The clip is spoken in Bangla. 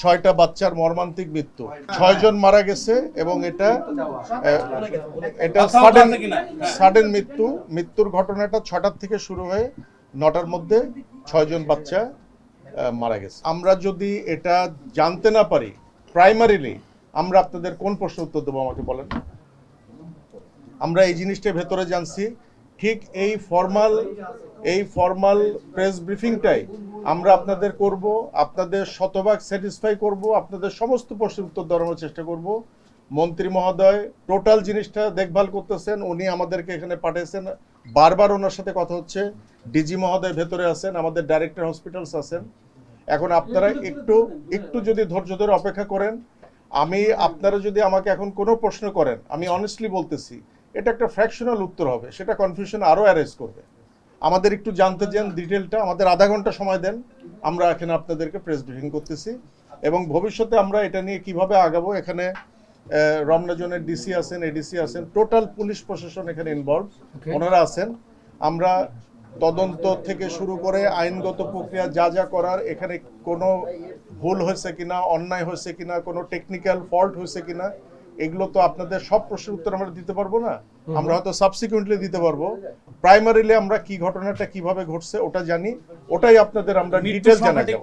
6টা বাচ্চার মর্মান্তিক মৃত্যু, 6 জন মারা গেছে এবং এটা সাডেন মৃত্যুর ঘটনাটা 6টার থেকে শুরু হয়ে 9টার মধ্যে 6 জন বাচ্চা মারা গেছে। আমরা যদি এটা জানতে না পারি প্রাইমারিলি, আমরা আপনাদের কোন প্রশ্ন উত্তর দেবো আমাকে বলেন। আমরা এই জিনিসটা ভেতরে জানছি, ঠিক এই ফর্মাল প্রেস ব্রিফিংটাই আমরা আপনাদের করব, আপনাদের শতভাগ স্যাটিসফাই করব, আপনাদের সমস্ত প্রশ্নের উত্তর দেওয়ার চেষ্টা করব। মন্ত্রী মহোদয় টোটাল জিনিসটা দেখভাল করতেছেন, উনি আমাদেরকে এখানে পাঠিয়েছেন, বারবার ওনার সাথে কথা হচ্ছে। ডিজি মহোদয় ভেতরে আছেন, আমাদের ডাইরেক্টর হসপিটালস আছেন। এখন আপনারা একটু যদি ধৈর্য ধরে অপেক্ষা করেন, আপনারা যদি আমাকে এখন কোনো প্রশ্ন করেন, আমি অনেস্টলি বলতেছি এটা একটা ফ্র্যাকশনাল উত্তর হবে, সেটা কনফিউশন আরও অ্যারেজ করবে। আমাদের একটু জানতে চান ডিটেলটা, আমাদের আধা ঘন্টা সময় দেন, আমরা এখানে আপনাদেরকে প্রেস ব্রিফিং করতেছি এবং ভবিষ্যতে আমরা এটা নিয়ে কিভাবে আগাবো। এখানে রমনা জোনের ডিসি আছেন, এডিসি আছেন, টোটাল পুলিশ প্রশাসন এখানে ইনভলভ, ওনারা আছেন। আমরা তদন্ত থেকে শুরু করে আইনগত প্রক্রিয়া যা করার, এখানে কোনো ভুল হয়েছে কিনা, অন্যায় হয়েছে কিনা, কোনো টেকনিক্যাল ফল্ট হয়েছে কিনা, এগুলো তো আপনাদের সব প্রশ্নের উত্তর আমরা দিতে পারবো না, আমরা হয়তো সাবসিকুয়েন্টলি দিতে পারবো। প্রাইমারিলি আমরা কি ঘটনাটা কিভাবে ঘটছে ওটা জানি, ওটাই আপনাদের আমরা ডিটেইলস জানাই দেব।